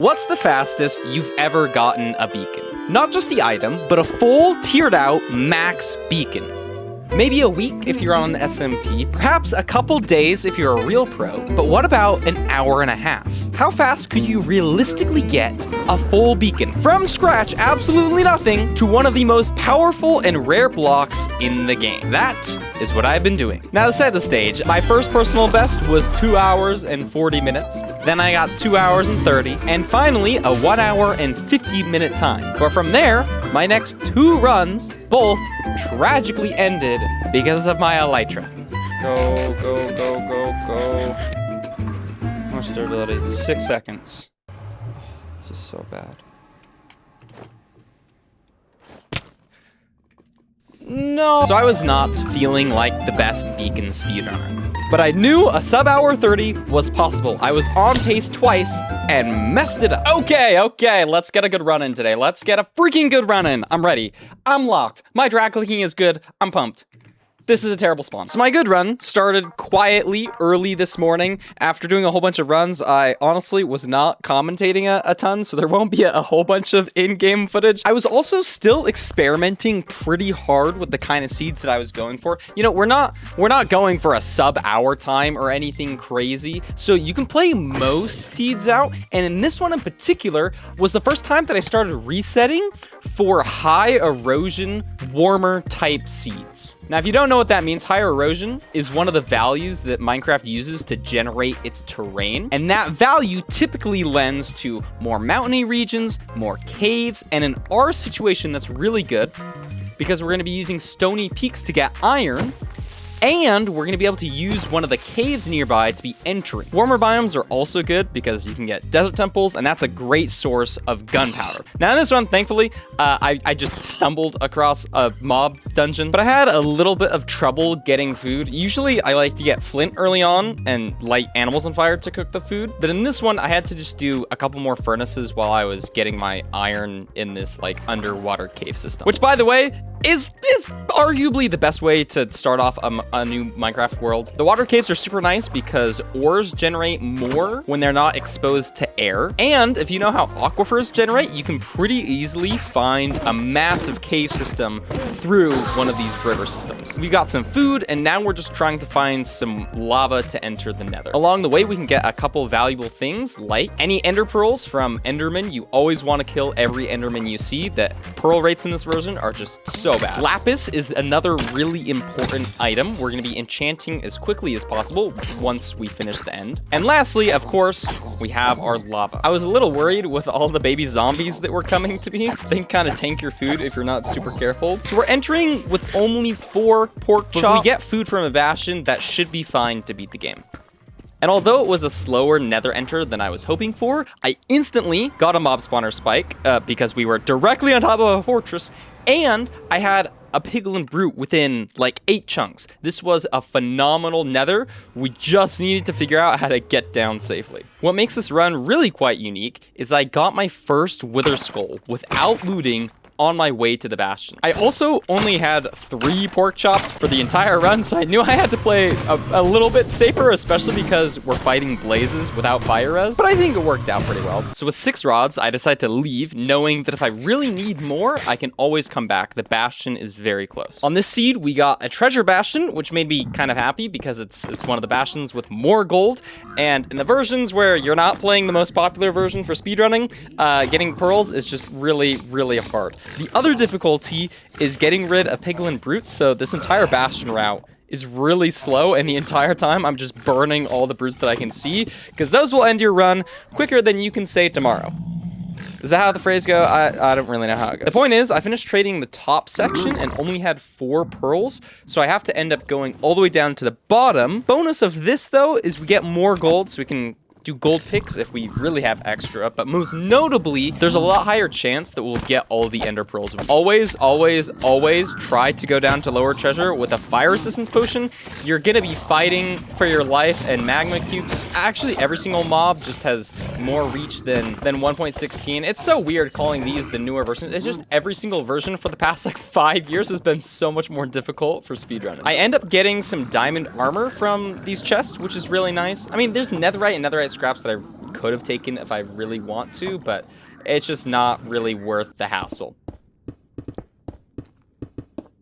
What's the fastest you've ever gotten a beacon? Not just the item, but a full tiered out max beacon. Maybe a week if you're on the SMP, perhaps a couple days if you're a real pro, but what about an hour and a half? How fast could you realistically get a full beacon from scratch, absolutely nothing, to one of the most powerful and rare blocks in the game? That is what I've been doing. Now to set the stage, my first personal best was 2 hours and 40 minutes. Then I got 2 hours and 30, and finally a 1 hour and 50-minute time. But from there, my next 2 runs both tragically ended because of my elytra. Go, go, go, go, go. More durability, 6 seconds. This is so bad. No. So I was not feeling like the best beacon speedrunner, but I knew a sub-hour 30 was possible. I was on pace twice and messed it up. Okay, let's get a good run in today. Let's get a freaking good run in. I'm ready. I'm locked. My drag clicking is good. I'm pumped. This is a terrible spawn. So my good run started quietly early this morning. After doing a whole bunch of runs, I honestly was not commentating a ton, so there won't be a whole bunch of in-game footage. I was also still experimenting pretty hard with the kind of seeds that I was going for. You know, we're not going for a sub-hour time or anything crazy, so you can play most seeds out, and in this one in particular was the first time that I started resetting for high erosion, warmer type seeds. Now, if you don't know what that means, higher erosion is one of the values that Minecraft uses to generate its terrain. And that value typically lends to more mountainy regions, more caves, and in our situation, that's really good because we're going to be using stony peaks to get iron. And we're going to be able to use one of the caves nearby to be entering. Warmer biomes are also good because you can get desert temples, and that's a great source of gunpowder. Now in this one, thankfully, I just stumbled across a mob dungeon, but I had a little bit of trouble getting food. Usually I like to get flint early on and light animals on fire to cook the food, but in this one, I had to just do a couple more furnaces while I was getting my iron in this like underwater cave system, which by the way, is arguably the best way to start off a new Minecraft world. The water caves are super nice because ores generate more when they're not exposed to air. And if you know how aquifers generate, you can pretty easily find a massive cave system through one of these river systems. We got some food, and now we're just trying to find some lava to enter the Nether. Along the way, we can get a couple valuable things like any ender pearls from Enderman. You always want to kill every Enderman you see. The pearl rates in this version are just so bad. Lapis is another really important item. We're going to be enchanting as quickly as possible once we finish the end. And lastly, of course, we have our lava. I was a little worried with all the baby zombies that were coming to me. They can kind of tank your food if you're not super careful. So we're entering with only 4 pork chops. If we get food from a Bastion, that should be fine to beat the game. And although it was a slower Nether enter than I was hoping for, I instantly got a mob spawner spike because we were directly on top of a fortress, and I had a piglin brute within like 8 chunks. This was a phenomenal Nether. We just needed to figure out how to get down safely. What makes this run really quite unique is I got my first wither skull without looting on my way to the Bastion. I also only had 3 pork chops for the entire run, so I knew I had to play a little bit safer, especially because we're fighting blazes without fire res, but I think it worked out pretty well. So with 6 rods, I decided to leave, knowing that if I really need more, I can always come back. The Bastion is very close. On this seed, we got a treasure Bastion, which made me kind of happy because it's one of the Bastions with more gold, and in the versions where you're not playing the most popular version for speedrunning, getting pearls is just really, really hard. The other difficulty is getting rid of piglin brutes, so this entire Bastion route is really slow, and the entire time I'm just burning all the brutes that I can see, because those will end your run quicker than you can say tomorrow. Is that how the phrase go? I don't really know how it goes. The point is, I finished trading the top section and only had 4 pearls, so I have to end up going all the way down to the bottom. Bonus of this, though, is we get more gold, so we can do gold picks if we really have extra, but most notably, there's a lot higher chance that we'll get all the ender pearls. Always try to go down to lower treasure with a fire resistance potion. You're gonna be fighting for your life, and magma cubes, actually every single mob just has more reach than 1.16. It's so weird calling these the newer versions. It's just every single version for the past like 5 years has been so much more difficult for speedrunning. I end up getting some diamond armor from these chests, which is really nice. I mean, there's netherite and netherite scraps that I could have taken if I really want to, but it's just not really worth the hassle.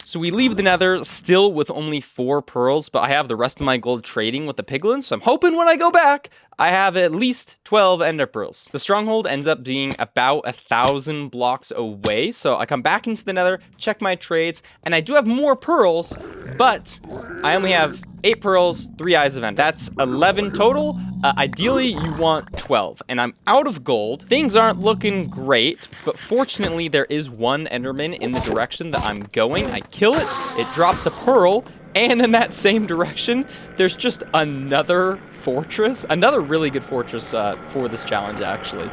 So we leave the Nether still with only 4 pearls, but I have the rest of my gold trading with the piglins, so I'm hoping when I go back, I have at least 12 ender pearls. The Stronghold ends up being about 1,000 blocks away, so I come back into the Nether, check my trades, and I do have more pearls, but I only have 8 pearls, 3 eyes of end. That's 11 total. Ideally, you want 12, and I'm out of gold. Things aren't looking great, but fortunately, there is one enderman in the direction that I'm going. I kill it, it drops a pearl, and in that same direction, there's just another fortress, another really good fortress for this challenge, actually.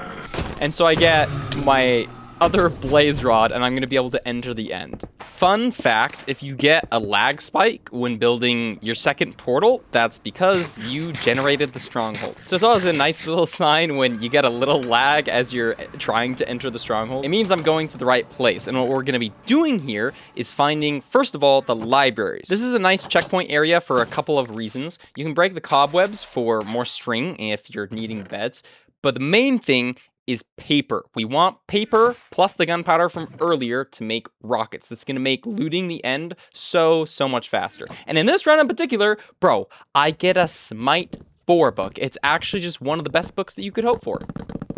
And so I get my other blaze rod, and I'm going to be able to enter the end. Fun fact, if you get a lag spike when building your second portal, that's because you generated the Stronghold. So it's always a nice little sign when you get a little lag as you're trying to enter the Stronghold. It means I'm going to the right place, and what we're going to be doing here is finding, first of all, the libraries. This is a nice checkpoint area for a couple of reasons. You can break the cobwebs for more string if you're needing beds, but the main thing is paper. We want paper plus the gunpowder from earlier to make rockets. That's going to make looting the end so much faster. And in this run in particular, bro, I get a Smite 4 book. It's actually just one of the best books that you could hope for.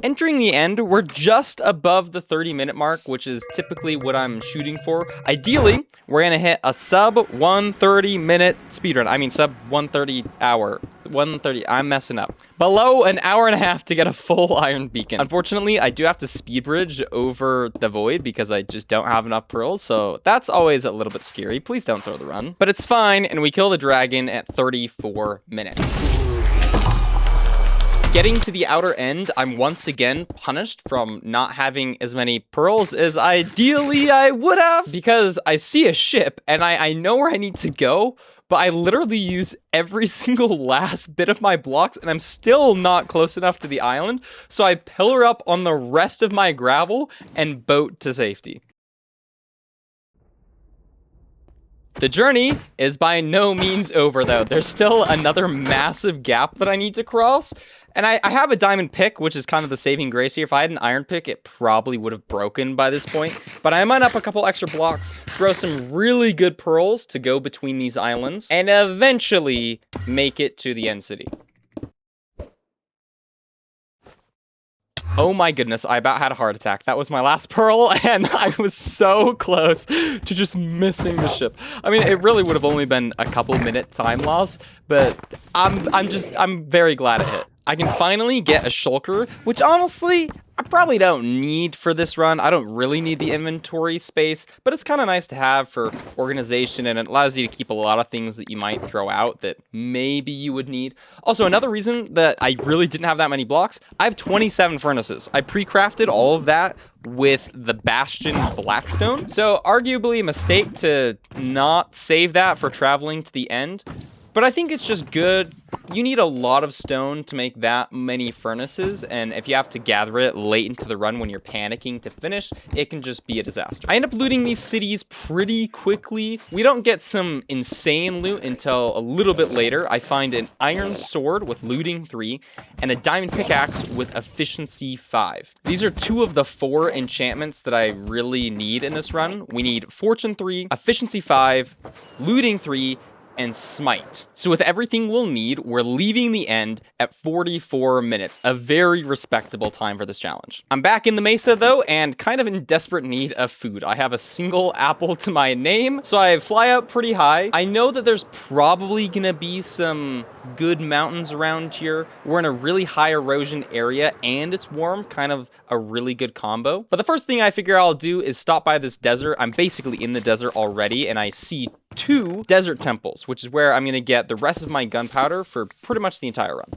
Entering the end, we're just above the 30-minute mark, which is typically what I'm shooting for. Ideally, we're going to hit a sub 130-minute speedrun. I mean, sub 130 hour. 130, I'm messing up. Below an hour and a half to get a full iron beacon. Unfortunately, I do have to speed bridge over the void because I just don't have enough pearls, so that's always a little bit scary. Please don't throw the run. But it's fine, and we kill the dragon at 34 minutes. Getting to the outer end, I'm once again punished from not having as many pearls as ideally I would have, because I see a ship and I know where I need to go, but I literally use every single last bit of my blocks and I'm still not close enough to the island, so I pillar up on the rest of my gravel and boat to safety. The journey is by no means over, though. There's still another massive gap that I need to cross. And I have a diamond pick, which is kind of the saving grace here. If I had an iron pick, it probably would have broken by this point. But I mine up a couple extra blocks, throw some really good pearls to go between these islands, and eventually make it to the end city. Oh my goodness, I about had a heart attack. That was my last pearl, and I was so close to just missing the ship. I mean, it really would have only been a couple minute time loss, but I'm very glad it hit. I can finally get a shulker, which honestly, I probably don't need for this run. I don't really need the inventory space, but it's kind of nice to have for organization, and it allows you to keep a lot of things that you might throw out that maybe you would need. Also, another reason that I really didn't have that many blocks, I have 27 furnaces. I pre-crafted all of that with the Bastion Blackstone, so arguably a mistake to not save that for traveling to the end. But I think it's just good. You need a lot of stone to make that many furnaces, and if you have to gather it late into the run when you're panicking to finish, it can just be a disaster. I end up looting these cities pretty quickly. We don't get some insane loot until a little bit later. I find an iron sword with looting 3 and a diamond pickaxe with efficiency 5. These are 2 of the 4 enchantments that I really need in this run. We need fortune 3, efficiency 5, looting 3, and smite. So with everything we'll need, we're leaving the end at 44 minutes, a very respectable time for this challenge. I'm back in the mesa though, and kind of in desperate need of food. I have a single apple to my name, so I fly up pretty high. I know that there's probably gonna be some good mountains around here. We're in a really high erosion area and it's warm, kind of a really good combo. But the first thing I figure I'll do is stop by this desert. I'm basically in the desert already, and I see 2 desert temples, which is where I'm gonna get the rest of my gunpowder for pretty much the entire run.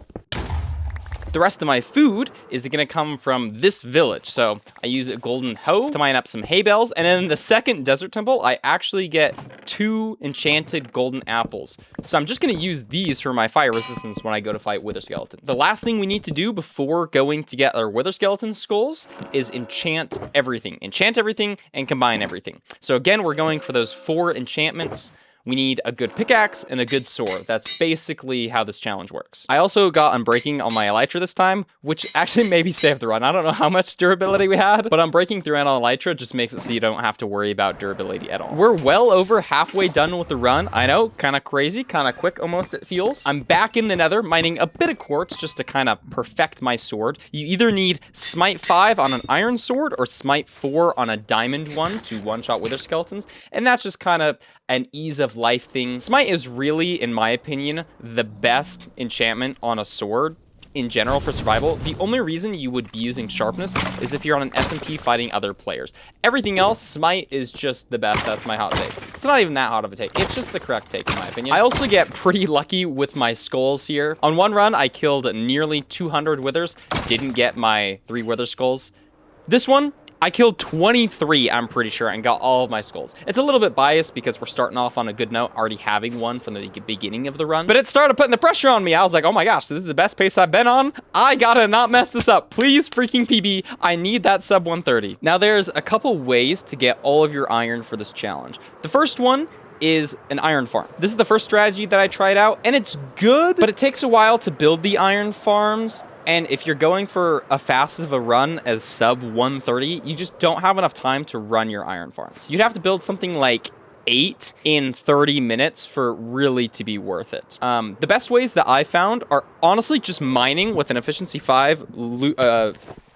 The rest of my food is gonna come from this village. So I use a golden hoe to mine up some hay bales, and then the second desert temple, I actually get 2 enchanted golden apples. So I'm just gonna use these for my fire resistance when I go to fight wither skeletons. The last thing we need to do before going to get our wither skeleton skulls is enchant everything and combine everything. So again, we're going for those 4 enchantments. we need a good pickaxe and a good sword. That's basically how this challenge works. I also got Unbreaking on my Elytra this time, which actually maybe saved the run. I don't know how much durability we had, but Unbreaking through on Elytra just makes it so you don't have to worry about durability at all. We're well over halfway done with the run. I know, kind of crazy, kind of quick almost it feels. I'm back in the Nether, mining a bit of quartz just to kind of perfect my sword. You either need Smite 5 on an iron sword or Smite 4 on a diamond one to one-shot wither skeletons, and that's just kind of an ease of life thing. Smite is really, in my opinion, the best enchantment on a sword in general for survival. The only reason you would be using sharpness is if you're on an SMP fighting other players. Everything else, Smite is just the best. That's my hot take. It's not even that hot of a take. It's just the correct take in my opinion. I also get pretty lucky with my skulls here. On one run, I killed nearly 200 withers. Didn't get my 3 wither skulls. This one, I killed 23, I'm pretty sure, and got all of my skulls. It's a little bit biased because we're starting off on a good note, already having one from the beginning of the run. But it started putting the pressure on me. I was like, oh my gosh, this is the best pace I've been on. I gotta not mess this up. Please, freaking PB, I need that sub 130. Now, there's a couple ways to get all of your iron for this challenge. The first one is an iron farm. This is the first strategy that I tried out, and it's good, but it takes a while to build the iron farms. And if you're going for a fast of a run as sub 130, you just don't have enough time to run your iron farms. You'd have to build something like 8 in 30 minutes for really to be worth it. The best ways that I found are honestly just mining with an efficiency 5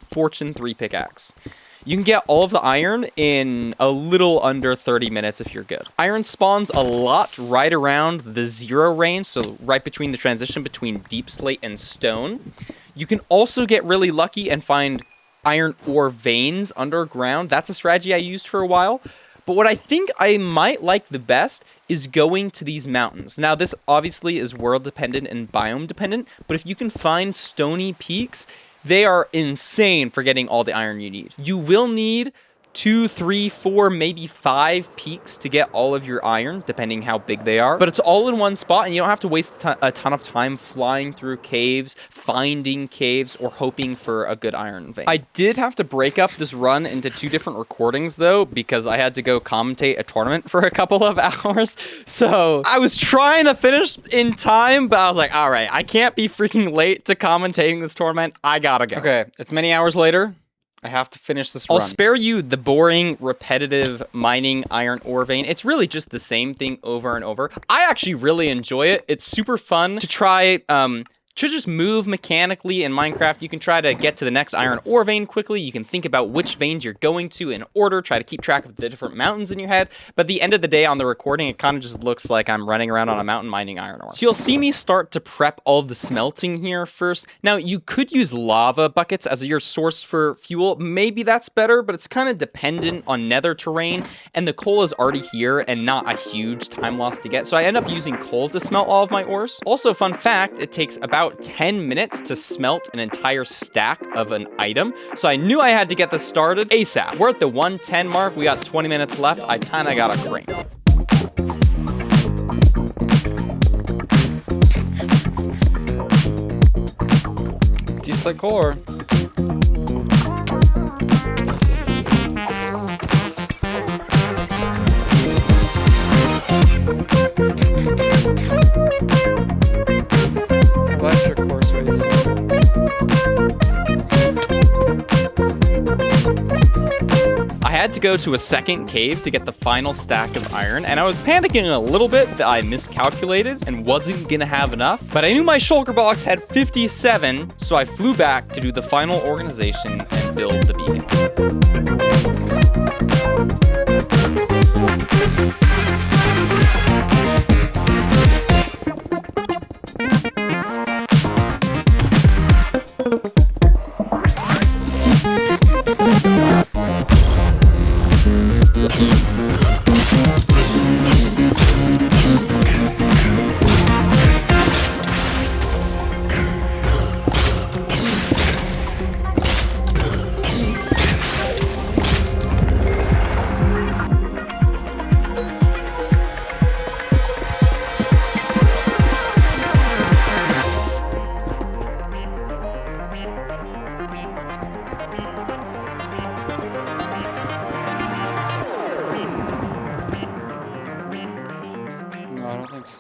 fortune 3 pickaxe. You can get all of the iron in a little under 30 minutes if you're good. Iron spawns a lot right around the 0 range, so right between the transition between deep slate and stone. You can also get really lucky and find iron ore veins underground. That's a strategy I used for a while. But what I think I might like the best is going to these mountains. Now, this obviously is world dependent and biome dependent, but if you can find stony peaks, they are insane for getting all the iron you need. You will need 2, 3, 4, maybe 5 peaks to get all of your iron, depending how big they are. But it's all in one spot, and you don't have to waste a ton of time flying through caves, finding caves, or hoping for a good iron vein. I did have to break up this run into 2 different recordings, though, because I had to go commentate a tournament for a couple of hours. So I was trying to finish in time, but I was like, all right, I can't be freaking late to commentating this tournament. I gotta go. Okay, it's many hours later. I have to finish this run. I'll spare you the boring, repetitive mining iron ore vein. It's really just the same thing over and over. I actually really enjoy it. It's super fun to try to just move mechanically in Minecraft. You can try to get to the next iron ore vein quickly. You can think about which veins you're going to in order, try to keep track of the different mountains in your head. But at the end of the day on the recording, it kind of just looks like I'm running around on a mountain mining iron ore. So you'll see me start to prep all of the smelting here first. Now, you could use lava buckets as your source for fuel. Maybe that's better, but it's kind of dependent on nether terrain. And the coal is already here and not a huge time loss to get. So I end up using coal to smelt all of my ores. Also, fun fact, it takes about 10 minutes to smelt an entire stack of an item. So I knew I had to get this started ASAP. We're at the 110 mark. We got 20 minutes left. I kind of got a crane. Deep slate core. Electric horse race. I had to go to a second cave to get the final stack of iron, and I was panicking a little bit that I miscalculated and wasn't gonna have enough, but I knew my shulker box had 57, so I flew back to do the final organization and build the beacon.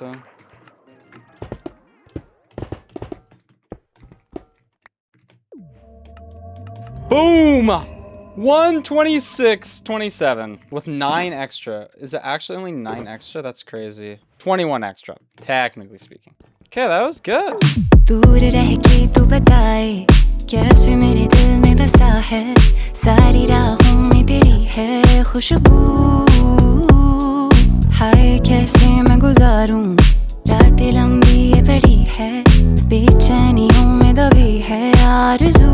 so. Boom! 126.27 with 9 extra. Is it actually only 9 extra? That's crazy. 21 extra, technically speaking. Okay, that was good. दूर रह के तू बताए कैसे मेरे दिल में बसा है सारी राहों में तेरी है खुशबू हाय कैसे मैं गुजारूं रातें लंबी ये बड़ी है बेचैनियों में दबी है आरज़ू